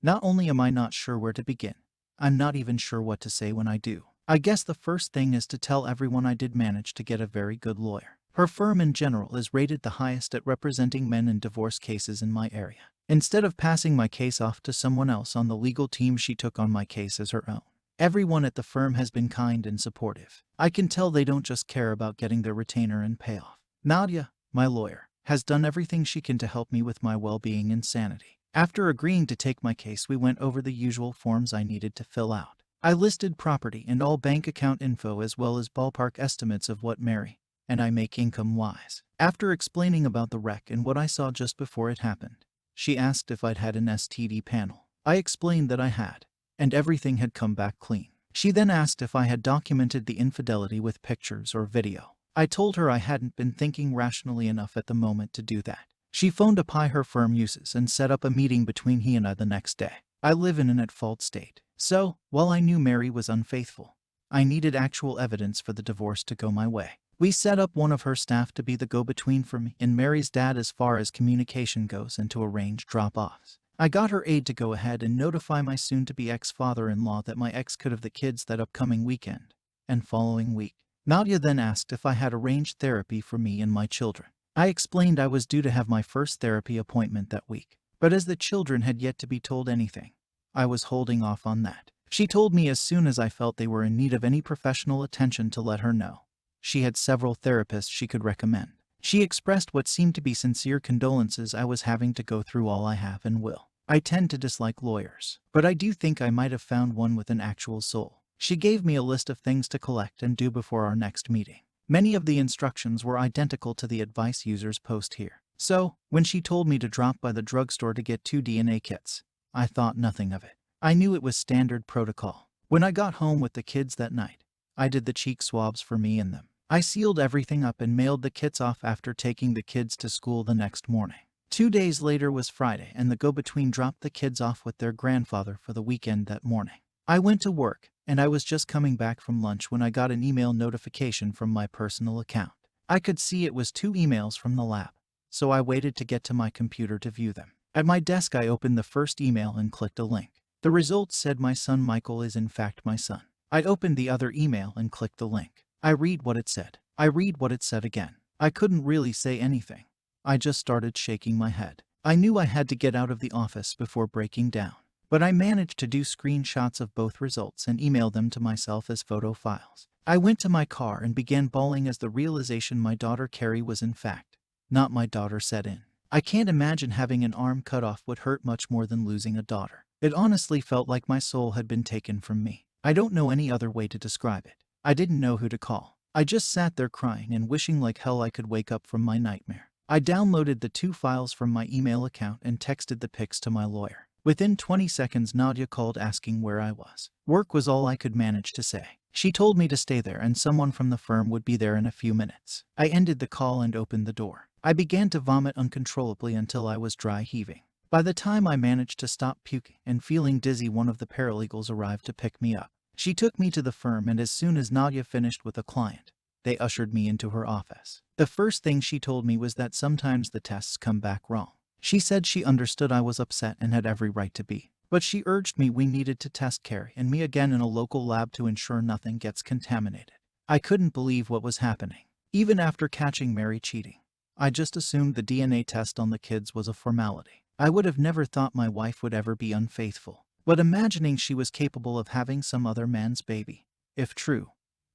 Not only am I not sure where to begin, I'm not even sure what to say when I do. I guess the first thing is to tell everyone I did manage to get a very good lawyer. Her firm in general is rated the highest at representing men in divorce cases in my area. Instead of passing my case off to someone else on the legal team, she took on my case as her own. Everyone at the firm has been kind and supportive. I can tell they don't just care about getting their retainer and payoff. Nadia, my lawyer, has done everything she can to help me with my well-being and sanity. After agreeing to take my case, we went over the usual forms I needed to fill out. I listed property and all bank account info as well as ballpark estimates of what Mary and I make income-wise. After explaining about the wreck and what I saw just before it happened, she asked if I'd had an STD panel. I explained that I had, and everything had come back clean. She then asked if I had documented the infidelity with pictures or video. I told her I hadn't been thinking rationally enough at the moment to do that. She phoned a pie her firm uses and set up a meeting between he and I the next day. I live in an at-fault state. So, while I knew Mary was unfaithful, I needed actual evidence for the divorce to go my way. We set up one of her staff to be the go-between for me and Mary's dad as far as communication goes and to arrange drop-offs. I got her aide to go ahead and notify my soon-to-be ex-father-in-law that my ex could have the kids that upcoming weekend and following week. Nadia then asked if I had arranged therapy for me and my children. I explained I was due to have my first therapy appointment that week, but as the children had yet to be told anything, I was holding off on that. She told me as soon as I felt they were in need of any professional attention to let her know. She had several therapists she could recommend. She expressed what seemed to be sincere condolences I was having to go through all I have and will. I tend to dislike lawyers, but I do think I might have found one with an actual soul. She gave me a list of things to collect and do before our next meeting. Many of the instructions were identical to the advice users post here. So, when she told me to drop by the drugstore to get 2 DNA kits, I thought nothing of it. I knew it was standard protocol. When I got home with the kids that night, I did the cheek swabs for me and them. I sealed everything up and mailed the kits off after taking the kids to school the next morning. 2 days later was Friday, and the go-between dropped the kids off with their grandfather for the weekend that morning. I went to work, and I was just coming back from lunch when I got an email notification from my personal account. I could see it was 2 emails from the lab, so I waited to get to my computer to view them. At my desk, I opened the first email and clicked a link. The results said my son Michael is in fact my son. I opened the other email and clicked the link. I read what it said. I read what it said again. I couldn't really say anything. I just started shaking my head. I knew I had to get out of the office before breaking down, but I managed to do screenshots of both results and email them to myself as photo files. I went to my car and began bawling as the realization my daughter Carrie was in fact not my daughter set in. I can't imagine having an arm cut off would hurt much more than losing a daughter. It honestly felt like my soul had been taken from me. I don't know any other way to describe it. I didn't know who to call. I just sat there crying and wishing like hell I could wake up from my nightmare. I downloaded the 2 files from my email account and texted the pics to my lawyer. Within 20 seconds, Nadia called asking where I was. Work was all I could manage to say. She told me to stay there and someone from the firm would be there in a few minutes. I ended the call and opened the door. I began to vomit uncontrollably until I was dry heaving. By the time I managed to stop puking and feeling dizzy, one of the paralegals arrived to pick me up. She took me to the firm, and as soon as Nadia finished with a client, they ushered me into her office. The first thing she told me was that sometimes the tests come back wrong. She said she understood I was upset and had every right to be, but she urged me we needed to test Carrie and me again in a local lab to ensure nothing gets contaminated. I couldn't believe what was happening. Even after catching Mary cheating, I just assumed the DNA test on the kids was a formality. I would have never thought my wife would ever be unfaithful. But imagining she was capable of having some other man's baby, if true,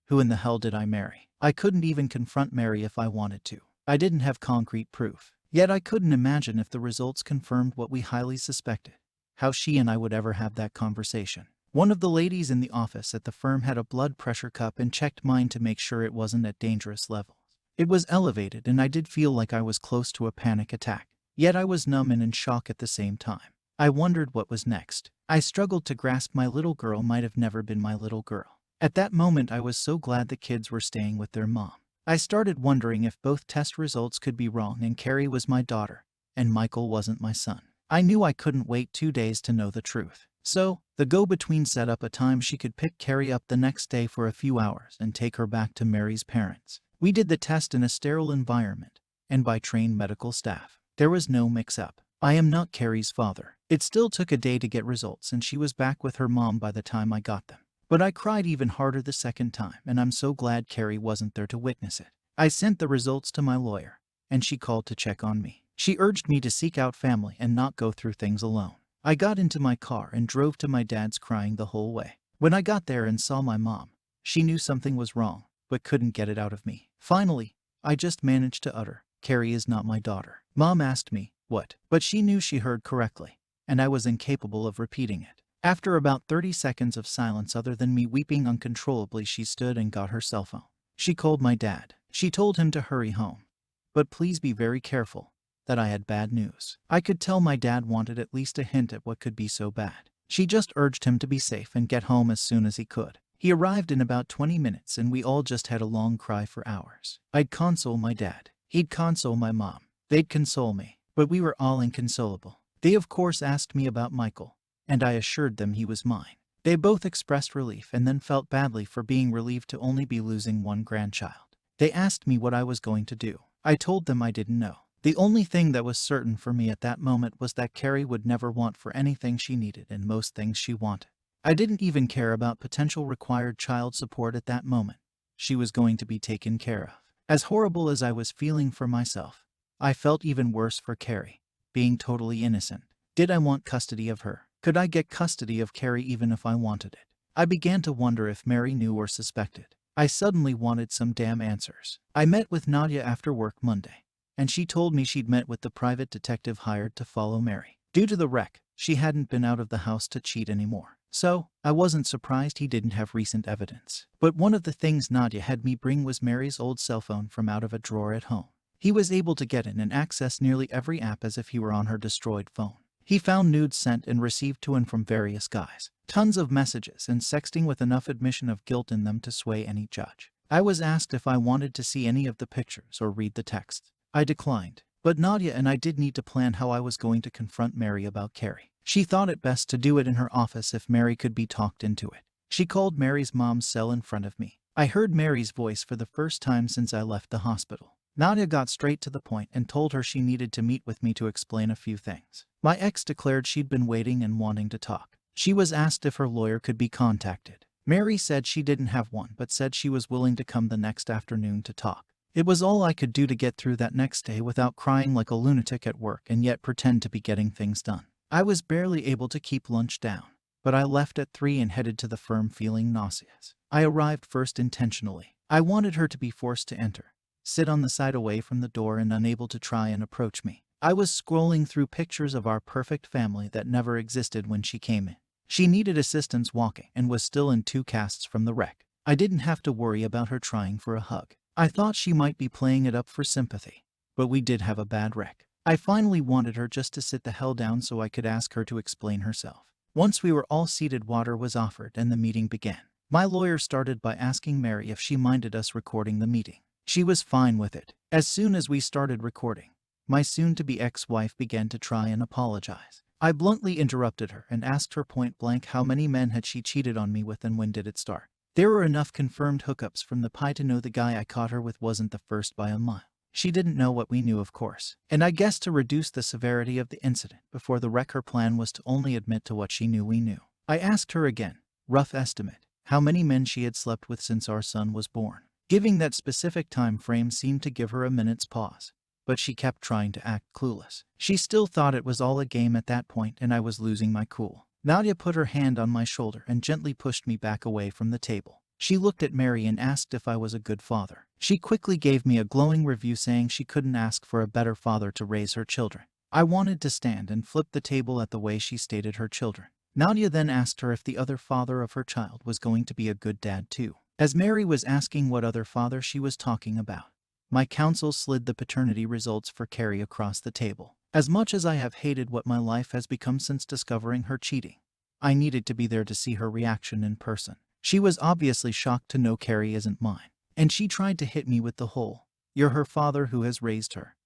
who in the hell did I marry? I couldn't even confront Mary if I wanted to. I didn't have concrete proof. Yet I couldn't imagine if the results confirmed what we highly suspected, how she and I would ever have that conversation. One of the ladies in the office at the firm had a blood pressure cup and checked mine to make sure it wasn't at dangerous levels. It was elevated, and I did feel like I was close to a panic attack. Yet I was numb and in shock at the same time. I wondered what was next. I struggled to grasp my little girl might have never been my little girl. At that moment, I was so glad the kids were staying with their mom. I started wondering if both test results could be wrong and Carrie was my daughter, and Michael wasn't my son. I knew I couldn't wait 2 days to know the truth. So, the go-between set up a time she could pick Carrie up the next day for a few hours and take her back to Mary's parents. We did the test in a sterile environment, and by trained medical staff. There was no mix-up. I am not Carrie's father. It still took a day to get results, and she was back with her mom by the time I got them. But I cried even harder the second time, and I'm so glad Carrie wasn't there to witness it. I sent the results to my lawyer, and she called to check on me. She urged me to seek out family and not go through things alone. I got into my car and drove to my dad's, crying the whole way. When I got there and saw my mom, she knew something was wrong, but couldn't get it out of me. Finally, I just managed to utter, "Carrie is not my daughter." Mom asked me, "What?" But she knew she heard correctly, and I was incapable of repeating it. After about 30 seconds of silence other than me weeping uncontrollably, she stood and got her cell phone. She called my dad. She told him to hurry home. But please be very careful, that I had bad news. I could tell my dad wanted at least a hint at what could be so bad. She just urged him to be safe and get home as soon as he could. He arrived in about 20 minutes, and we all just had a long cry for hours. I'd console my dad. He'd console my mom. They'd console me. But we were all inconsolable. They of course asked me about Michael, and I assured them he was mine. They both expressed relief and then felt badly for being relieved to only be losing one grandchild. They asked me what I was going to do. I told them I didn't know. The only thing that was certain for me at that moment was that Carrie would never want for anything she needed and most things she wanted. I didn't even care about potential required child support at that moment. She was going to be taken care of. As horrible as I was feeling for myself, I felt even worse for Carrie, being totally innocent. Did I want custody of her? Could I get custody of Carrie even if I wanted it? I began to wonder if Mary knew or suspected. I suddenly wanted some damn answers. I met with Nadia after work Monday, and she told me she'd met with the private detective hired to follow Mary. Due to the wreck, she hadn't been out of the house to cheat anymore. So, I wasn't surprised he didn't have recent evidence. But one of the things Nadia had me bring was Mary's old cell phone from out of a drawer at home. He was able to get in and access nearly every app as if he were on her destroyed phone. He found nudes sent and received to and from various guys. Tons of messages and sexting with enough admission of guilt in them to sway any judge. I was asked if I wanted to see any of the pictures or read the text. I declined. But Nadia and I did need to plan how I was going to confront Mary about Carrie. She thought it best to do it in her office if Mary could be talked into it. She called Mary's mom's cell in front of me. I heard Mary's voice for the first time since I left the hospital. Nadia got straight to the point and told her she needed to meet with me to explain a few things. My ex declared she'd been waiting and wanting to talk. She was asked if her lawyer could be contacted. Mary said she didn't have one but said she was willing to come the next afternoon to talk. It was all I could do to get through that next day without crying like a lunatic at work and yet pretend to be getting things done. I was barely able to keep lunch down, but I left at 3 and headed to the firm feeling nauseous. I arrived first intentionally. I wanted her to be forced to enter, sit on the side away from the door and unable to try and approach me. I was scrolling through pictures of our perfect family that never existed when she came in. She needed assistance walking and was still in 2 casts from the wreck. I didn't have to worry about her trying for a hug. I thought she might be playing it up for sympathy, but we did have a bad wreck. I finally wanted her just to sit the hell down so I could ask her to explain herself. Once we were all seated, water was offered and the meeting began. My lawyer started by asking Mary if she minded us recording the meeting. She was fine with it. As soon as we started recording, my soon-to-be ex-wife began to try and apologize. I bluntly interrupted her and asked her point blank how many men had she cheated on me with and when did it start. There were enough confirmed hookups from the pie to know the guy I caught her with wasn't the first by a mile. She didn't know what we knew, of course. And I guess to reduce the severity of the incident before the wreck, her plan was to only admit to what she knew we knew. I asked her again, rough estimate, how many men she had slept with since our son was born. Giving that specific time frame seemed to give her a minute's pause, but she kept trying to act clueless. She still thought it was all a game at that point and I was losing my cool. Nadia put her hand on my shoulder and gently pushed me back away from the table. She looked at Mary and asked if I was a good father. She quickly gave me a glowing review saying she couldn't ask for a better father to raise her children. I wanted to stand and flip the table at the way she stated her children. Nadia then asked her if the other father of her child was going to be a good dad too. As Mary was asking what other father she was talking about, my counsel slid the paternity results for Carrie across the table. As much as I have hated what my life has become since discovering her cheating, I needed to be there to see her reaction in person. She was obviously shocked to know Carrie isn't mine, and she tried to hit me with the whole, "You're her father who has raised her."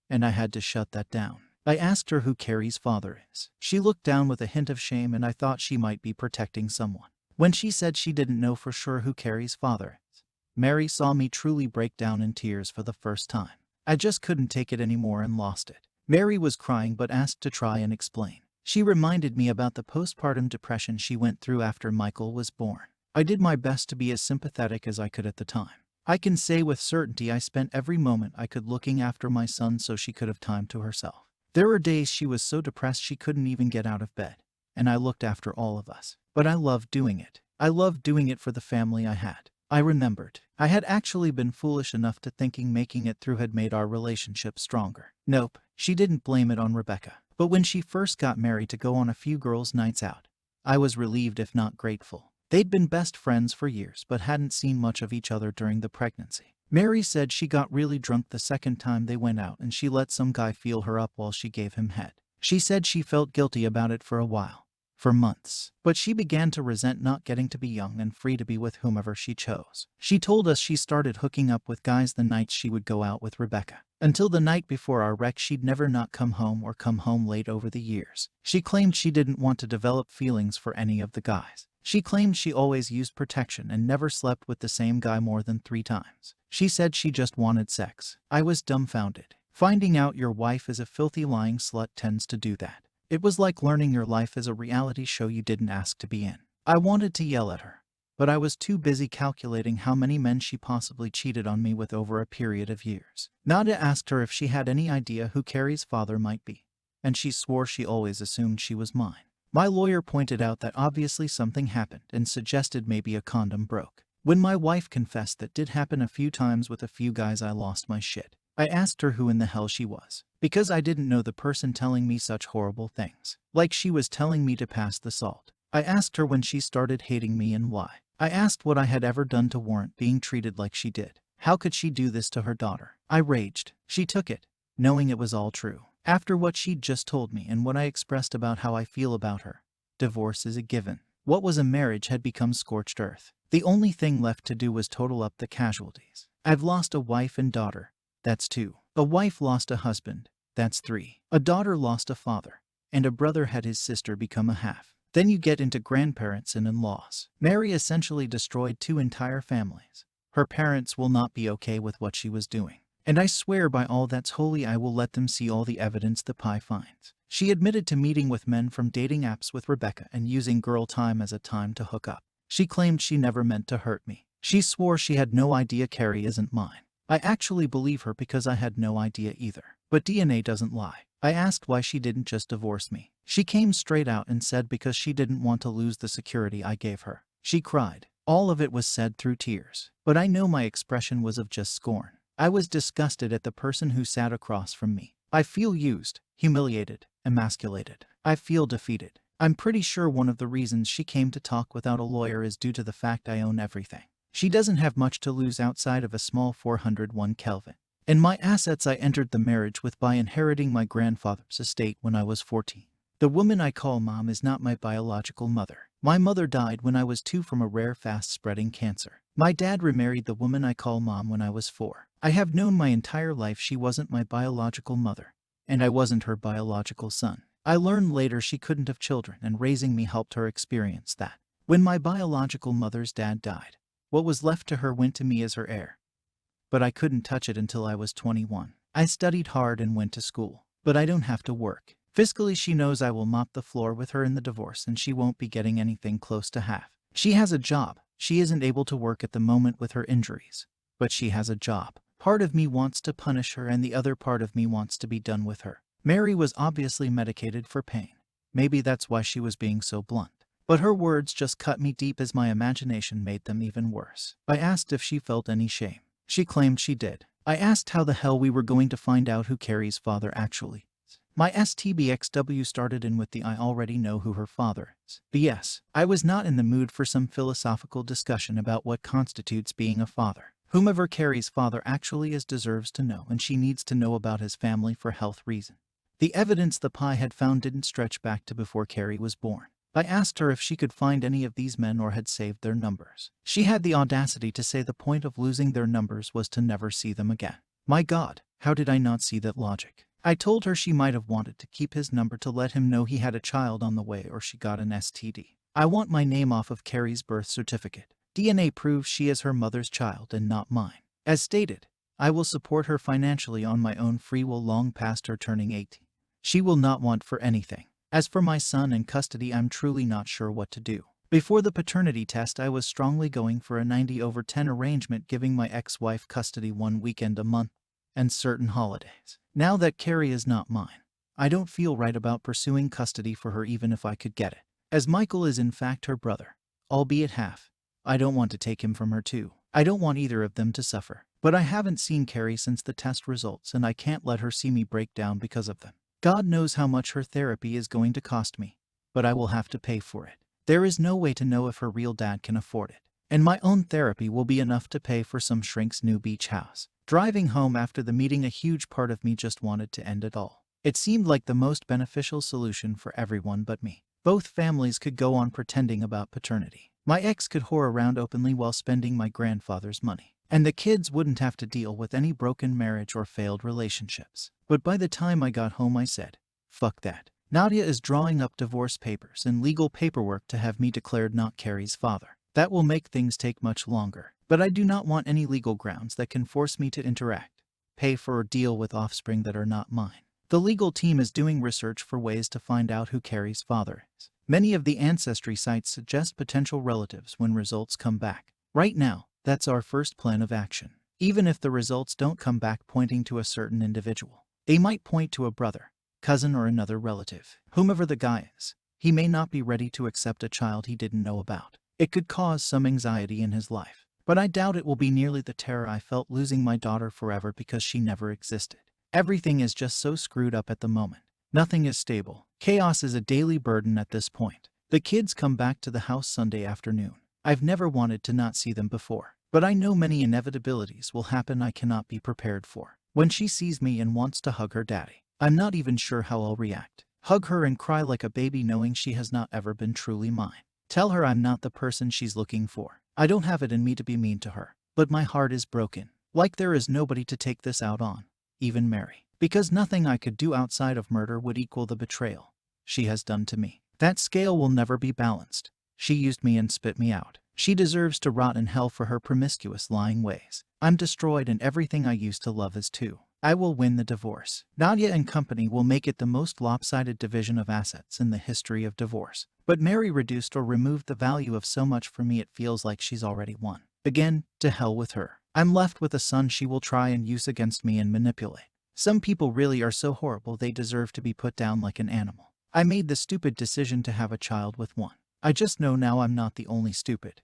And I had to shut that down. I asked her who Carrie's father is. She looked down with a hint of shame and I thought she might be protecting someone. When she said she didn't know for sure who Carrie's father is, Mary saw me truly break down in tears for the first time. I just couldn't take it anymore and lost it. Mary was crying but asked to try and explain. She reminded me about the postpartum depression she went through after Michael was born. I did my best to be as sympathetic as I could at the time. I can say with certainty I spent every moment I could looking after my son so she could have time to herself. There were days she was so depressed she couldn't even get out of bed, and I looked after all of us. But I loved doing it. I loved doing it for the family I had. I remembered. I had actually been foolish enough to thinking making it through had made our relationship stronger. Nope, she didn't blame it on Rebecca. But when she first got married to go on a few girls' nights out, I was relieved if not grateful. They'd been best friends for years but hadn't seen much of each other during the pregnancy. Mary said she got really drunk the second time they went out and she let some guy feel her up while she gave him head. She said she felt guilty about it for a while. For months. But she began to resent not getting to be young and free to be with whomever she chose. She told us she started hooking up with guys the nights she would go out with Rebecca. Until the night before our wreck she'd never not come home or come home late over the years. She claimed she didn't want to develop feelings for any of the guys. She claimed she always used protection and never slept with the same guy more than 3 times. She said she just wanted sex. I was dumbfounded. Finding out your wife is a filthy lying slut tends to do that. It was like learning your life is a reality show you didn't ask to be in. I wanted to yell at her, but I was too busy calculating how many men she possibly cheated on me with over a period of years. Nadia asked her if she had any idea who Carrie's father might be, and she swore she always assumed she was mine. My lawyer pointed out that obviously something happened and suggested maybe a condom broke. When my wife confessed that did happen a few times with a few guys, I lost my shit. I asked her who in the hell she was, because I didn't know the person telling me such horrible things. Like she was telling me to pass the salt. I asked her when she started hating me and why. I asked what I had ever done to warrant being treated like she did. How could she do this to her daughter? I raged. She took it, knowing it was all true. After what she'd just told me and what I expressed about how I feel about her, divorce is a given. What was a marriage had become scorched earth. The only thing left to do was total up the casualties. I've lost a wife and daughter. That's 2. A wife lost a husband. That's 3. A daughter lost a father. And a brother had his sister become a half. Then you get into grandparents and in-laws. Mary essentially destroyed 2 entire families. Her parents will not be okay with what she was doing. And I swear by all that's holy I will let them see all the evidence the pie finds. She admitted to meeting with men from dating apps with Rebecca and using girl time as a time to hook up. She claimed she never meant to hurt me. She swore she had no idea Carrie isn't mine. I actually believe her because I had no idea either. But DNA doesn't lie. I asked why she didn't just divorce me. She came straight out and said because she didn't want to lose the security I gave her. She cried. All of it was said through tears. But I know my expression was of just scorn. I was disgusted at the person who sat across from me. I feel used, humiliated, emasculated. I feel defeated. I'm pretty sure one of the reasons she came to talk without a lawyer is due to the fact I own everything. She doesn't have much to lose outside of a small 401 Kelvin. And my assets I entered the marriage with by inheriting my grandfather's estate when I was 14. The woman I call mom is not my biological mother. My mother died when I was 2 from a rare fast-spreading cancer. My dad remarried the woman I call mom when I was 4. I have known my entire life she wasn't my biological mother, and I wasn't her biological son. I learned later she couldn't have children, and raising me helped her experience that. When my biological mother's dad died, what was left to her went to me as her heir. But I couldn't touch it until I was 21. I studied hard and went to school, but I don't have to work. Fiscally, she knows I will mop the floor with her in the divorce and she won't be getting anything close to half. She has a job. She isn't able to work at the moment with her injuries, but she has a job. Part of me wants to punish her and the other part of me wants to be done with her. Mary was obviously medicated for pain. Maybe that's why she was being so blunt. But her words just cut me deep as my imagination made them even worse. I asked if she felt any shame. She claimed she did. I asked how the hell we were going to find out who Carrie's father actually is. My STBXW started in with the I already know who her father is. BS. I was not in the mood for some philosophical discussion about what constitutes being a father. Whomever Carrie's father actually is deserves to know, and she needs to know about his family for health reasons. The evidence the pie had found didn't stretch back to before Carrie was born. I asked her if she could find any of these men or had saved their numbers. She had the audacity to say the point of losing their numbers was to never see them again. My God, how did I not see that logic? I told her she might have wanted to keep his number to let him know he had a child on the way or she got an STD. I want my name off of Carrie's birth certificate. DNA proves she is her mother's child and not mine. As stated, I will support her financially on my own free will long past her turning 18. She will not want for anything. As for my son in custody, I'm truly not sure what to do. Before the paternity test, I was strongly going for a 90/10 arrangement, giving my ex-wife custody one weekend a month and certain holidays. Now that Carrie is not mine, I don't feel right about pursuing custody for her even if I could get it. As Michael is in fact her brother, albeit half, I don't want to take him from her too. I don't want either of them to suffer. But I haven't seen Carrie since the test results, and I can't let her see me break down because of them. God knows how much her therapy is going to cost me, but I will have to pay for it. There is no way to know if her real dad can afford it. And my own therapy will be enough to pay for some shrink's new beach house. Driving home after the meeting, a huge part of me just wanted to end it all. It seemed like the most beneficial solution for everyone but me. Both families could go on pretending about paternity. My ex could whore around openly while spending my grandfather's money. And the kids wouldn't have to deal with any broken marriage or failed relationships. But by the time I got home, I said, fuck that. Nadia is drawing up divorce papers and legal paperwork to have me declared not Carrie's father. That will make things take much longer. But I do not want any legal grounds that can force me to interact, pay for, or deal with offspring that are not mine. The legal team is doing research for ways to find out who Carrie's father is. Many of the ancestry sites suggest potential relatives when results come back. Right now, that's our first plan of action. Even if the results don't come back pointing to a certain individual, they might point to a brother, cousin, or another relative. Whomever the guy is, he may not be ready to accept a child he didn't know about. It could cause some anxiety in his life, but I doubt it will be nearly the terror I felt losing my daughter forever because she never existed. Everything is just so screwed up at the moment. Nothing is stable. Chaos is a daily burden at this point. The kids come back to the house Sunday afternoon. I've never wanted to not see them before, but I know many inevitabilities will happen I cannot be prepared for. When she sees me and wants to hug her daddy, I'm not even sure how I'll react. Hug her and cry like a baby knowing she has not ever been truly mine. Tell her I'm not the person she's looking for. I don't have it in me to be mean to her, but my heart is broken. Like there is nobody to take this out on, even Mary. Because nothing I could do outside of murder would equal the betrayal she has done to me. That scale will never be balanced. She used me and spit me out. She deserves to rot in hell for her promiscuous lying ways. I'm destroyed and everything I used to love is too. I will win the divorce. Nadia and company will make it the most lopsided division of assets in the history of divorce. But Mary reduced or removed the value of so much for me it feels like she's already won. Again, to hell with her. I'm left with a son she will try and use against me and manipulate. Some people really are so horrible they deserve to be put down like an animal. I made the stupid decision to have a child with one. I just know now I'm not the only stupid.